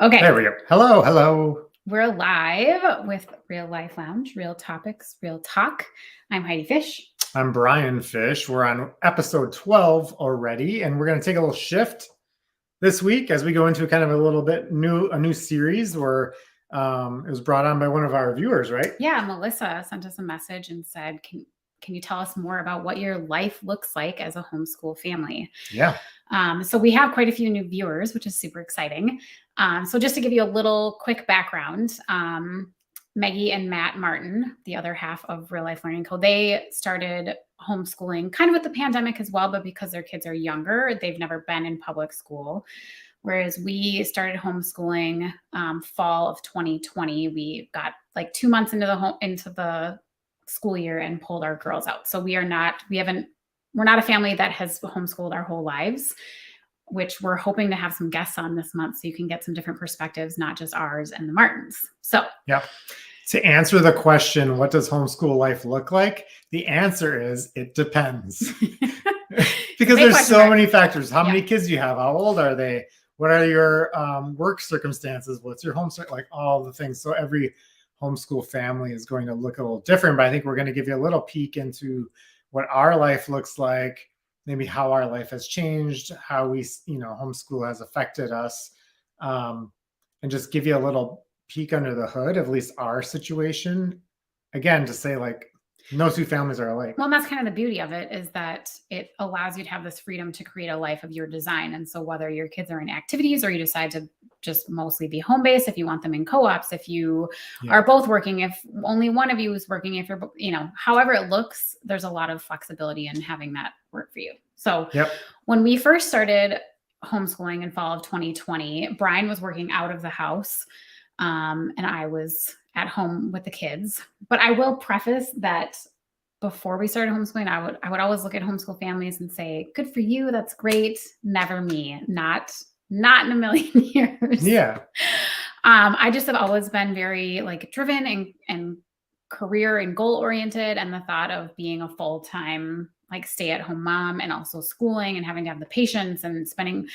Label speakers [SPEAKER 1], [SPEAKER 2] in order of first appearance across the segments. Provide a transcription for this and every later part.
[SPEAKER 1] Okay,
[SPEAKER 2] There we go. Hello, hello.
[SPEAKER 1] we're live with Real Life Lounge, real topics, real talk. I'm Heidi Fish.
[SPEAKER 2] I'm Brian Fish. We're on episode 12 already, and we're going to take a little shift this week as we go into kind of a new series where it was brought on by one of our viewers, right?
[SPEAKER 1] Yeah, Melissa sent us a message and said, "Can you tell us more about what your life looks like as a homeschool family?"
[SPEAKER 2] Yeah.
[SPEAKER 1] So we have quite a few new viewers, which is super exciting. So just to give you a little quick background, Maggie and Matt Martin, the other half of Real Life Learning Co., they started homeschooling kind of with the pandemic as well, but because their kids are younger, they've never been in public school. Whereas we started homeschooling fall of 2020. We got like 2 months into the school year and pulled our girls out. So we're not a family that has homeschooled our whole lives, which we're hoping to have some guests on this month so you can get some different perspectives, not just ours and the Martins. So,
[SPEAKER 2] yeah. To answer the question, what does homeschool life look like? The answer is it depends. Because there's so many factors. How many kids do you have? How old are they? What are your work circumstances? What's your home, like all the things. So every homeschool family is going to look a little different, but I think we're going to give you a little peek into what our life looks like, maybe how our life has changed, how we, homeschool has affected us, and just give you a little peek under the hood, at least our situation. Again, to say like, no two families are alike.
[SPEAKER 1] Well, that's kind of the beauty of it, is that it allows you to have this freedom to create a life of your design. And so whether your kids are in activities or you decide to just mostly be home-based, if you want them in co-ops, if you are both working, if only one of you is working, if you're, however it looks, there's a lot of flexibility in having that work for you. So when we first started homeschooling in fall of 2020, Brian was working out of the house. And I was at home with the kids. But I will preface that before we started homeschooling, I would always look at homeschool families and say, good for you, that's great. Never me. Not in a million years.
[SPEAKER 2] Yeah.
[SPEAKER 1] I just have always been very like driven and career and goal oriented. And the thought of being a full-time like stay-at-home mom and also schooling and having to have the patience and spending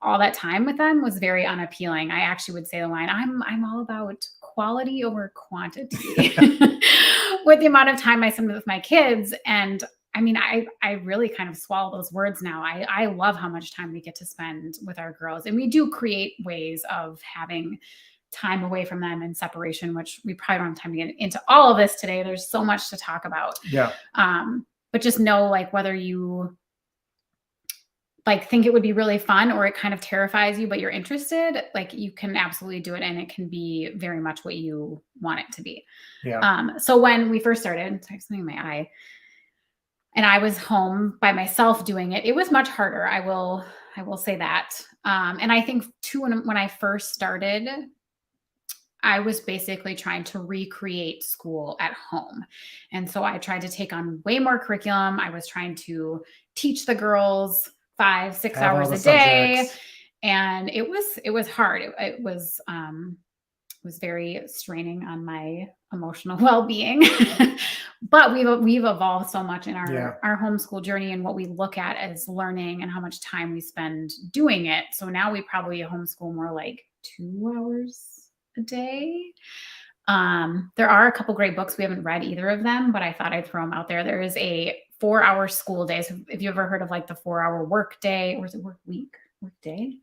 [SPEAKER 1] all that time with them was very unappealing. I actually would say the line, I'm all about quality over quantity with the amount of time I spend with my kids. And I mean, I really kind of swallow those words now. I love how much time we get to spend with our girls. And we do create ways of having time away from them and separation, which we probably don't have time to get into all of this today. There's so much to talk about.
[SPEAKER 2] Yeah.
[SPEAKER 1] But just know, like, whether you like think it would be really fun or it kind of terrifies you, but you're interested, like you can absolutely do it. And it can be very much what you want it to be.
[SPEAKER 2] Yeah.
[SPEAKER 1] So when we first started, sorry, something in my eye, and I was home by myself doing it, it was much harder. I will say that. And I think too, when I first started, I was basically trying to recreate school at home. And so I tried to take on way more curriculum. I was trying to teach the girls 5-6 hours a day. Subjects. And it was hard. It was very straining on my emotional well-being. But we've evolved so much in our homeschool journey and what we look at as learning and how much time we spend doing it. So now we probably homeschool more like 2 hours a day. There are a couple great books. We haven't read either of them, but I thought I'd throw them out there. There is a 4-hour school day. So if you ever heard of like the 4-hour work day, or is it work week? Work day?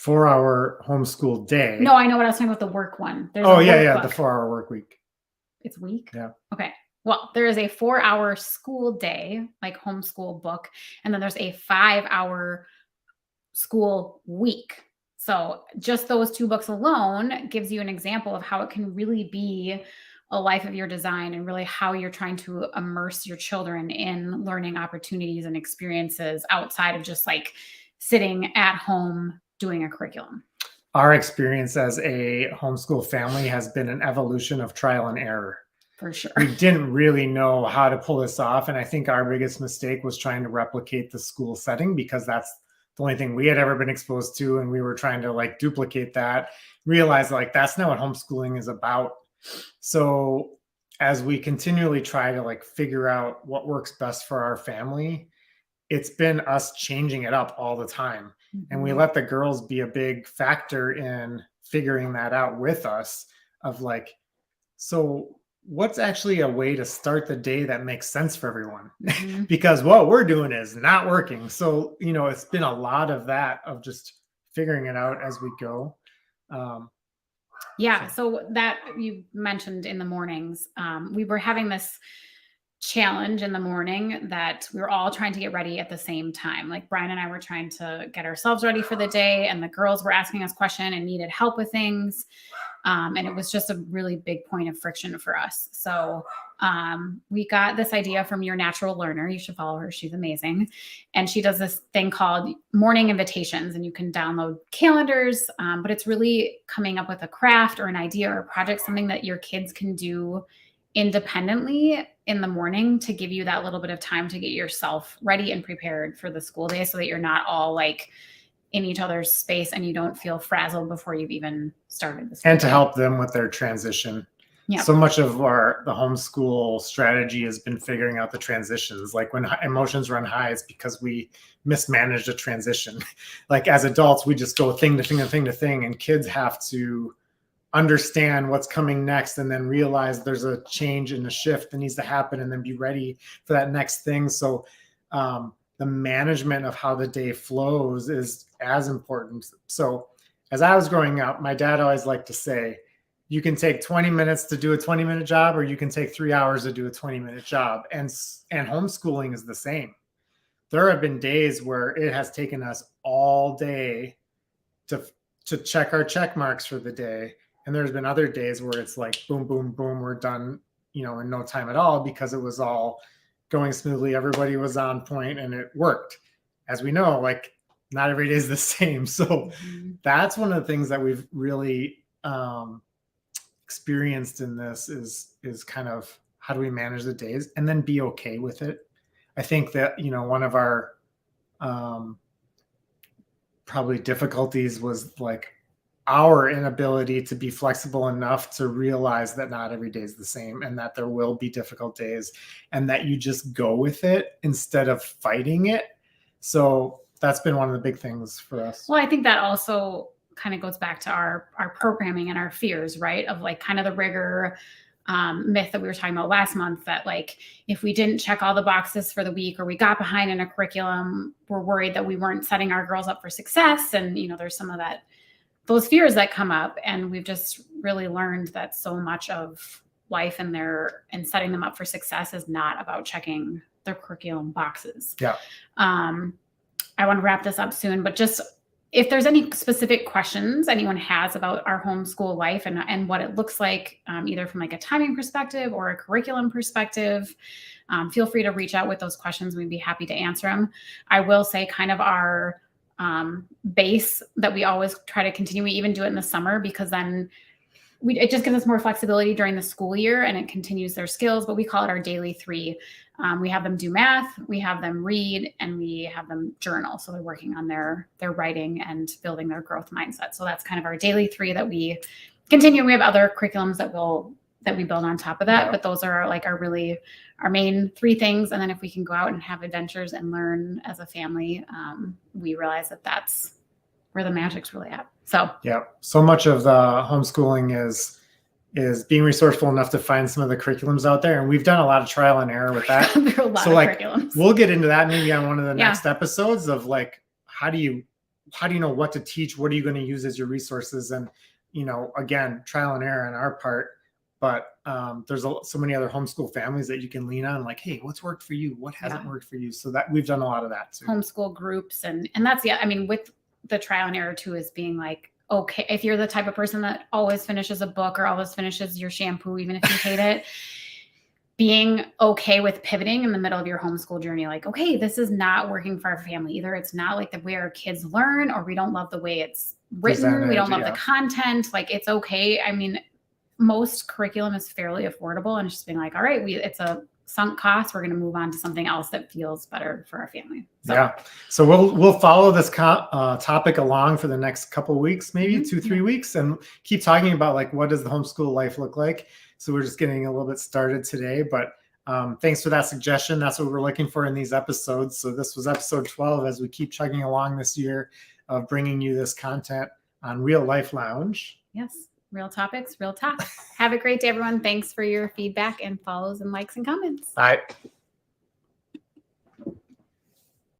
[SPEAKER 2] 4-hour homeschool day.
[SPEAKER 1] No, I know what I was talking about, the work one.
[SPEAKER 2] There's the 4-hour work week.
[SPEAKER 1] It's week?
[SPEAKER 2] Yeah.
[SPEAKER 1] Okay. Well, there is a 4-hour school day, like homeschool book, and then there's a 5-hour school week. So just those 2 books alone gives you an example of how it can really be a life of your design and really how you're trying to immerse your children in learning opportunities and experiences outside of just like sitting at home doing a curriculum.
[SPEAKER 2] Our experience as a homeschool family has been an evolution of trial and error.
[SPEAKER 1] For sure.
[SPEAKER 2] We didn't really know how to pull this off. And I think our biggest mistake was trying to replicate the school setting, because that's the only thing we had ever been exposed to. And we were trying to like duplicate that, realize like that's not what homeschooling is about. So as we continually try to like figure out what works best for our family, it's been us changing it up all the time. Mm-hmm. And we let the girls be a big factor in figuring that out with us of like, so what's actually a way to start the day that makes sense for everyone? Because what we're doing is not working. So, it's been a lot of that, of just figuring it out as we go.
[SPEAKER 1] So that you mentioned in the mornings, we were having this challenge in the morning that we were all trying to get ready at the same time. Like Brian and I were trying to get ourselves ready for the day, and the girls were asking us questions and needed help with things. And it was just a really big point of friction for us. So we got this idea from Your Natural Learner. You should follow her. She's amazing. And she does this thing called morning invitations, and you can download calendars, but it's really coming up with a craft or an idea or a project, something that your kids can do independently in the morning to give you that little bit of time to get yourself ready and prepared for the school day, so that you're not all like in each other's space and you don't feel frazzled before you've even started the school
[SPEAKER 2] and to
[SPEAKER 1] day.
[SPEAKER 2] help them with their transition.
[SPEAKER 1] Yeah.
[SPEAKER 2] So much of the homeschool strategy has been figuring out the transitions. Like when emotions run high, it's because we mismanaged a transition. Like as adults, we just go thing to thing to thing to thing, and kids have to understand what's coming next and then realize there's a change and a shift that needs to happen, and then be ready for that next thing. So the management of how the day flows is as important. So as I was growing up, my dad always liked to say, you can take 20 minutes to do a 20-minute job, or you can take 3 hours to do a 20-minute job. And homeschooling is the same. There have been days where it has taken us all day to check our check marks for the day. And there's been other days where it's like, boom, boom, boom, we're done, in no time at all, because it was all going smoothly. Everybody was on point and it worked. As we know, like not every day is the same. So that's one of the things that we've really experienced in this is kind of how do we manage the days and then be okay with it. I think that, one of our probably difficulties was like our inability to be flexible enough to realize that not every day is the same, and that there will be difficult days, and that you just go with it instead of fighting it. So that's been one of the big things for us.
[SPEAKER 1] Well, I think that also kind of goes back to our programming and our fears, right? Of like kind of the rigor myth that we were talking about last month, that like if we didn't check all the boxes for the week, or we got behind in a curriculum, we're worried that we weren't setting our girls up for success. And, there's some of those fears that come up, and we've just really learned that so much of life and setting them up for success is not about checking their curriculum boxes.
[SPEAKER 2] Yeah.
[SPEAKER 1] I want to wrap this up soon, but just if there's any specific questions anyone has about our homeschool life and what it looks like, either from like a timing perspective or a curriculum perspective, feel free to reach out with those questions. We'd be happy to answer them. I will say kind of our base that we always try to continue. We even do it in the summer, because then it just gives us more flexibility during the school year, and it continues their skills, but we call it our daily 3. We have them do math, we have them read, and we have them journal. So they're working on their writing and building their growth mindset. So that's kind of our daily 3 that we continue. We have other curriculums that we build on top of that, but those are our main 3 things. And then if we can go out and have adventures and learn as a family, we realize that that's where the magic's really at. So
[SPEAKER 2] so much of the homeschooling is being resourceful enough to find some of the curriculums out there, and we've done a lot of trial and error with that.
[SPEAKER 1] There are a lot of curriculums.
[SPEAKER 2] We'll get into that maybe on one of the next episodes of like how do you know what to teach, what are you going to use as your resources, and again, trial and error on our part. But there's so many other homeschool families that you can lean on, like, hey, what's worked for you? What hasn't worked for you? So that we've done a lot of that too.
[SPEAKER 1] Homeschool groups. And that's, with the trial and error too, is being like, okay, if you're the type of person that always finishes a book or always finishes your shampoo, even if you hate it, being okay with pivoting in the middle of your homeschool journey. Like, okay, this is not working for our family. Either it's not like the way our kids learn, or we don't love the way it's written. We don't love the content. Like, it's okay. Most curriculum is fairly affordable, and it's just being like, all right, it's a sunk cost. We're going to move on to something else that feels better for our family.
[SPEAKER 2] So we'll follow this topic along for the next couple of weeks, maybe 2-3 weeks, and keep talking about like, what does the homeschool life look like? So we're just getting a little bit started today, but thanks for that suggestion. That's what we're looking for in these episodes. So this was episode 12 as we keep chugging along this year of bringing you this content on Real Life Lounge.
[SPEAKER 1] Yes. Real topics, real talk. Have a great day, everyone. Thanks for your feedback and follows and likes and comments.
[SPEAKER 2] Bye.